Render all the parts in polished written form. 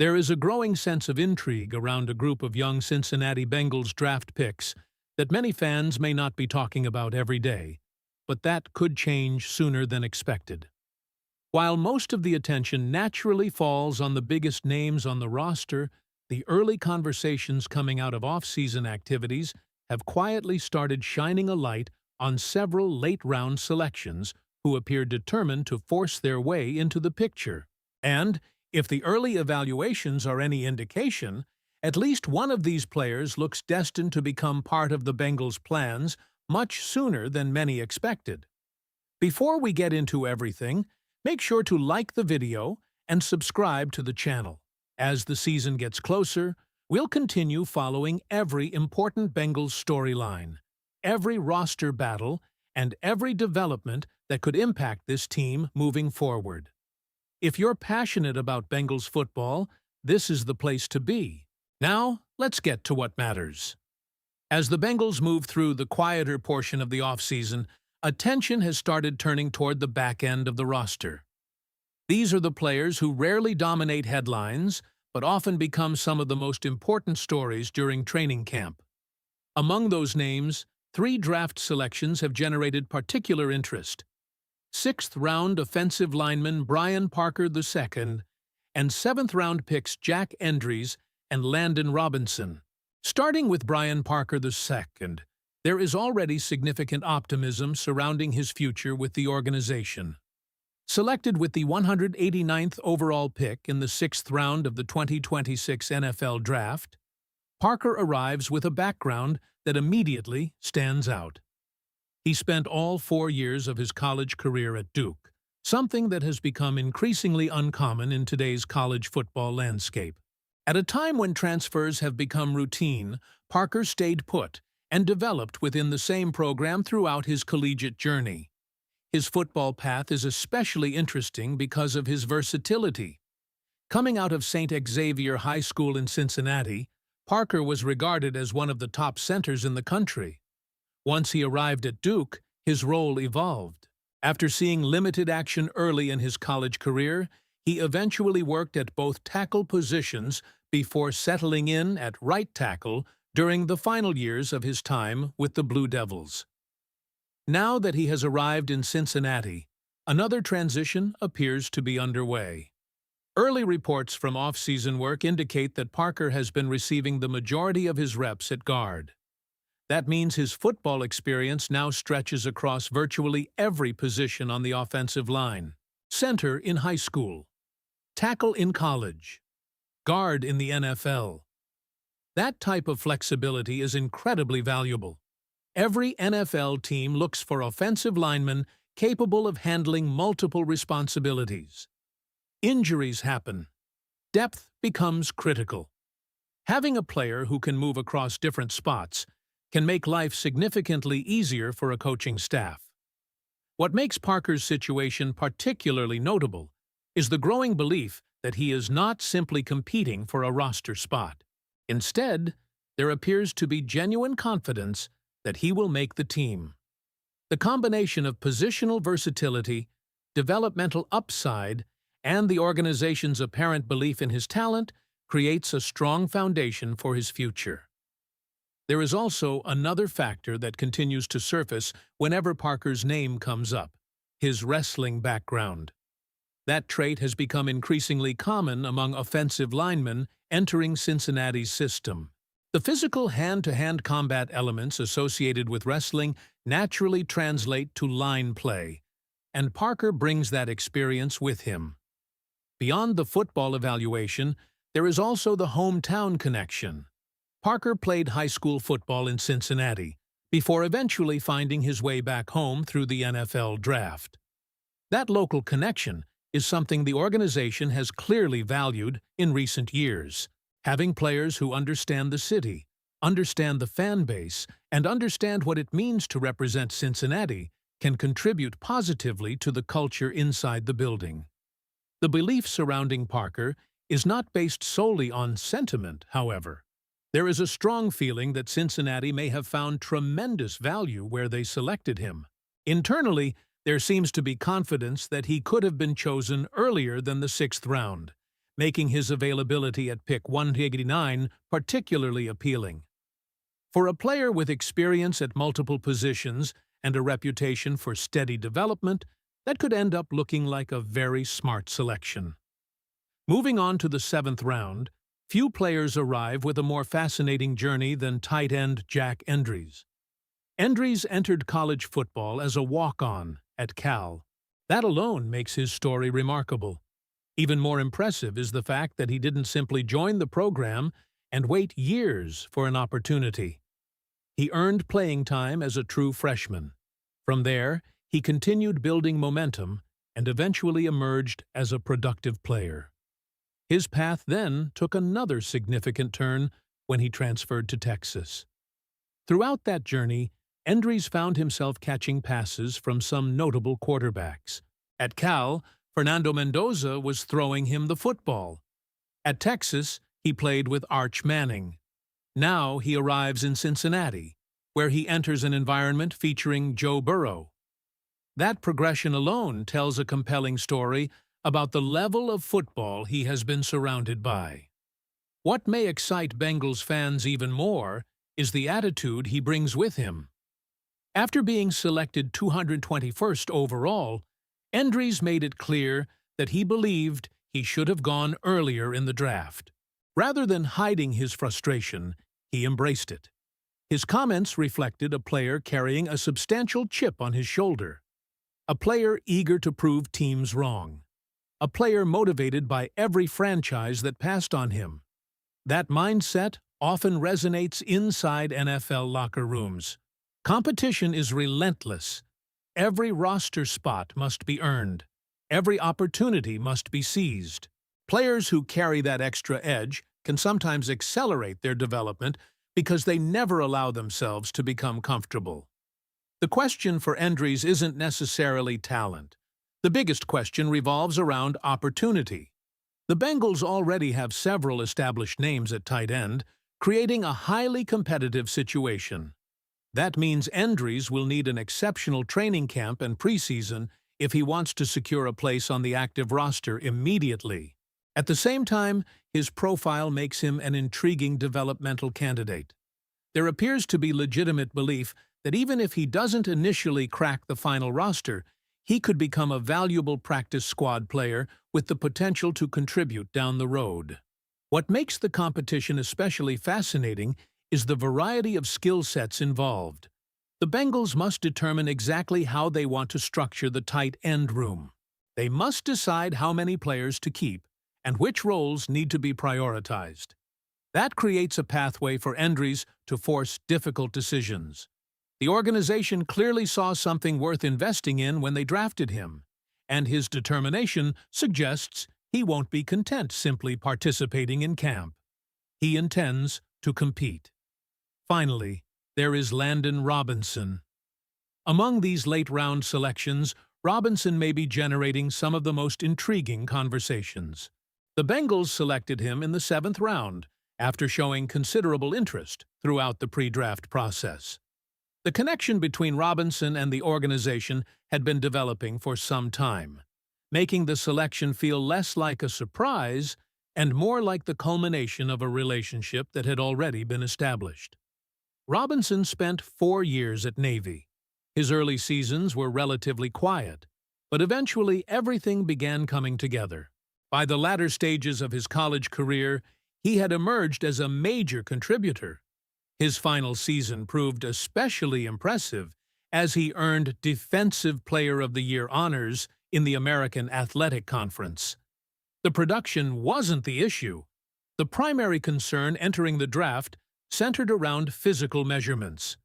There is a growing sense of intrigue around a group of young Cincinnati Bengals draft picks that many fans may not be talking about every day, but that could change sooner than expected. While most of the attention naturally falls on the biggest names on the roster, the early conversations coming out of off-season activities have quietly started shining a light on several late-round selections who appear determined to force their way into the picture. And, if the early evaluations are any indication, at least one of these players looks destined to become part of the Bengals' plans much sooner than many expected. Before we get into everything, make sure to like the video and subscribe to the channel. As the season gets closer, we'll continue following every important Bengals storyline, every roster battle, and every development that could impact this team moving forward. If you're passionate about Bengals football, this is the place to be. Now, let's get to what matters. As the Bengals move through the quieter portion of the offseason, attention has started turning toward the back end of the roster. These are the players who rarely dominate headlines, but often become some of the most important stories during training camp. Among those names, 3 draft selections have generated particular interest: 6th-round offensive lineman Brian Parker II and 7th-round picks Jack Endries and Landon Robinson. Starting with Brian Parker II, there is already significant optimism surrounding his future with the organization. Selected with the 189th overall pick in the 6th round of the 2026 NFL Draft, Parker arrives with a background that immediately stands out. He spent all 4 years of his college career at Duke, something that has become increasingly uncommon in today's college football landscape. At a time when transfers have become routine, Parker stayed put and developed within the same program throughout his collegiate journey. His football path is especially interesting because of his versatility. Coming out of St. Xavier High School in Cincinnati, Parker was regarded as one of the top centers in the country. Once he arrived at Duke, his role evolved. After seeing limited action early in his college career, he eventually worked at both tackle positions before settling in at right tackle during the final years of his time with the Blue Devils. Now that he has arrived in Cincinnati, another transition appears to be underway. Early reports from off-season work indicate that Parker has been receiving the majority of his reps at guard. That means his football experience now stretches across virtually every position on the offensive line: center in high school, tackle in college, guard in the NFL. That type of flexibility is incredibly valuable. Every NFL team looks for offensive linemen capable of handling multiple responsibilities. Injuries happen. Depth becomes critical. Having a player who can move across different spots can make life significantly easier for a coaching staff. What makes Parker's situation particularly notable is the growing belief that he is not simply competing for a roster spot. Instead, there appears to be genuine confidence that he will make the team. The combination of positional versatility, developmental upside, and the organization's apparent belief in his talent creates a strong foundation for his future. There is also another factor that continues to surface whenever Parker's name comes up: his wrestling background. That trait has become increasingly common among offensive linemen entering Cincinnati's system. The physical hand-to-hand combat elements associated with wrestling naturally translate to line play, and Parker brings that experience with him. Beyond the football evaluation, there is also the hometown connection. Parker played high school football in Cincinnati, before eventually finding his way back home through the NFL Draft. That local connection is something the organization has clearly valued in recent years. Having players who understand the city, understand the fan base, and understand what it means to represent Cincinnati can contribute positively to the culture inside the building. The belief surrounding Parker is not based solely on sentiment, however. There is a strong feeling that Cincinnati may have found tremendous value where they selected him. Internally, there seems to be confidence that he could have been chosen earlier than the 6th round, making his availability at pick 189 particularly appealing. For a player with experience at multiple positions and a reputation for steady development, that could end up looking like a very smart selection. Moving on to the 7th round, few players arrive with a more fascinating journey than tight end Jack Endries. Endries entered college football as a walk-on at Cal. That alone makes his story remarkable. Even more impressive is the fact that he didn't simply join the program and wait years for an opportunity. He earned playing time as a true freshman. From there, he continued building momentum and eventually emerged as a productive player. His path then took another significant turn when he transferred to Texas. Throughout that journey, Endries found himself catching passes from some notable quarterbacks. At Cal, Fernando Mendoza was throwing him the football. At Texas, he played with Arch Manning. Now he arrives in Cincinnati, where he enters an environment featuring Joe Burrow. That progression alone tells a compelling story about the level of football he has been surrounded by. What may excite Bengals fans even more is the attitude he brings with him. After being selected 221st overall, Endries made it clear that he believed he should have gone earlier in the draft. Rather than hiding his frustration, he embraced it. His comments reflected a player carrying a substantial chip on his shoulder, a player eager to prove teams wrong, a player motivated by every franchise that passed on him. That mindset often resonates inside NFL locker rooms. Competition is relentless. Every roster spot must be earned. Every opportunity must be seized. Players who carry that extra edge can sometimes accelerate their development because they never allow themselves to become comfortable. The question for Endries isn't necessarily talent. The biggest question revolves around opportunity. The Bengals already have several established names at tight end, creating a highly competitive situation. That means Endries will need an exceptional training camp and preseason if he wants to secure a place on the active roster immediately. At the same time, his profile makes him an intriguing developmental candidate. There appears to be legitimate belief that even if he doesn't initially crack the final roster, he could become a valuable practice squad player with the potential to contribute down the road. What makes the competition especially fascinating is the variety of skill sets involved. The Bengals must determine exactly how they want to structure the tight end room. They must decide how many players to keep and which roles need to be prioritized. That creates a pathway for Endries to force difficult decisions. The organization clearly saw something worth investing in when they drafted him, and his determination suggests he won't be content simply participating in camp. He intends to compete. Finally, there is Landon Robinson. Among these late-round selections, Robinson may be generating some of the most intriguing conversations. The Bengals selected him in the 7th round, after showing considerable interest throughout the pre-draft process. The connection between Robinson and the organization had been developing for some time, making the selection feel less like a surprise and more like the culmination of a relationship that had already been established. Robinson spent 4 years at Navy. His early seasons were relatively quiet, but eventually everything began coming together. By the latter stages of his college career, he had emerged as a major contributor. His final season proved especially impressive as he earned Defensive Player of the Year honors in the American Athletic Conference. The production wasn't the issue. The primary concern entering the draft centered around physical measurements.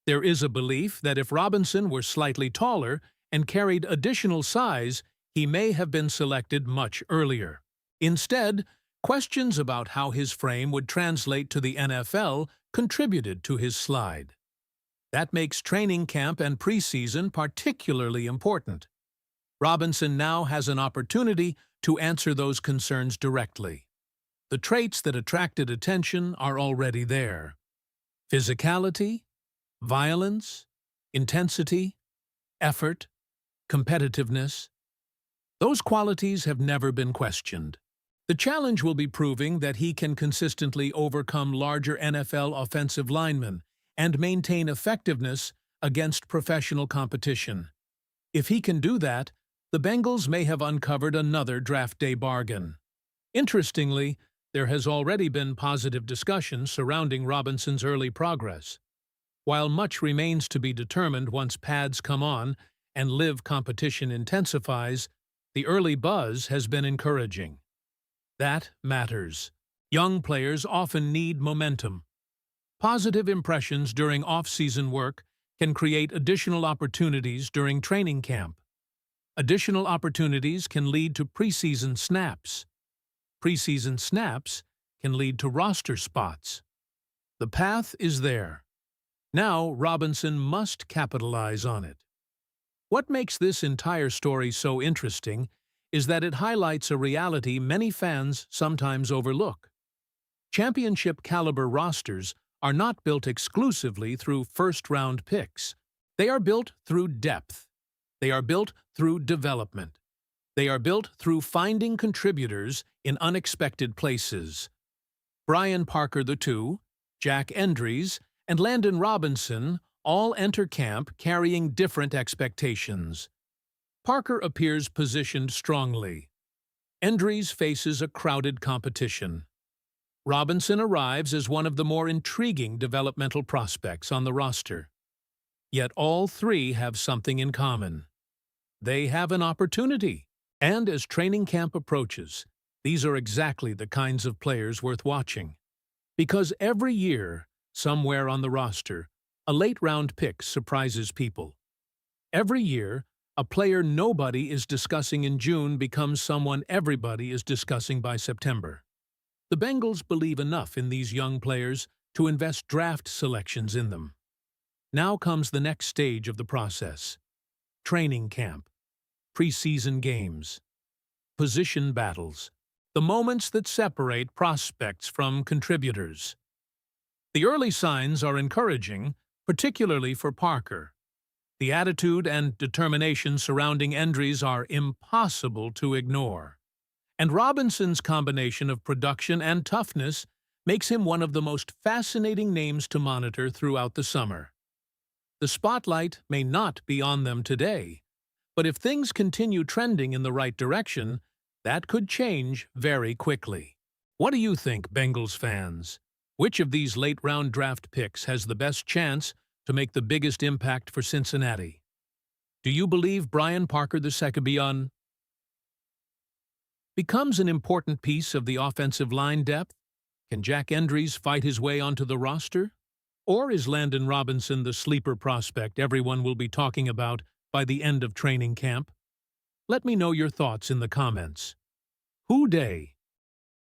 There is a belief that if Robinson were slightly taller and carried additional size, he may have been selected much earlier. Instead, questions about how his frame would translate to the NFL contributed to his slide. That makes training camp and preseason particularly important. Robinson now has an opportunity to answer those concerns directly. The traits that attracted attention are already there: physicality, violence, intensity, effort, competitiveness. Those qualities have never been questioned. The challenge will be proving that he can consistently overcome larger NFL offensive linemen and maintain effectiveness against professional competition. If he can do that, the Bengals may have uncovered another draft day bargain. Interestingly, there has already been positive discussion surrounding Robinson's early progress. While much remains to be determined once pads come on and live competition intensifies, the early buzz has been encouraging. That matters. Young players often need momentum. Positive impressions during off-season work can create additional opportunities during training camp. Additional opportunities can lead to preseason snaps. Preseason snaps can lead to roster spots. The path is there. Now Robinson must capitalize on it. What makes this entire story so interesting is that it highlights a reality many fans sometimes overlook. Championship-caliber rosters are not built exclusively through first-round picks. They are built through depth. They are built through development. They are built through finding contributors in unexpected places. Brian Parker II, Jack Endries, and Landon Robinson all enter camp carrying different expectations. Parker appears positioned strongly. Endries faces a crowded competition. Robinson arrives as one of the more intriguing developmental prospects on the roster. Yet all three have something in common. They have an opportunity. And as training camp approaches, these are exactly the kinds of players worth watching. Because every year, somewhere on the roster, a late-round pick surprises people. Every year, a player nobody is discussing in June becomes someone everybody is discussing by September. The Bengals believe enough in these young players to invest draft selections in them. Now comes the next stage of the process: training camp, preseason games, position battles, the moments that separate prospects from contributors. The early signs are encouraging, particularly for Parker. The attitude and determination surrounding Endries are impossible to ignore. And Robinson's combination of production and toughness makes him one of the most fascinating names to monitor throughout the summer. The spotlight may not be on them today, but if things continue trending in the right direction, that could change very quickly. What do you think, Bengals fans? Which of these late-round draft picks has the best chance to make the biggest impact for Cincinnati? Do you believe Brian Parker II becomes an important piece of the offensive line depth? Can Jack Endries fight his way onto the roster? Or is Landon Robinson the sleeper prospect everyone will be talking about by the end of training camp? Let me know your thoughts in the comments. Who Dey?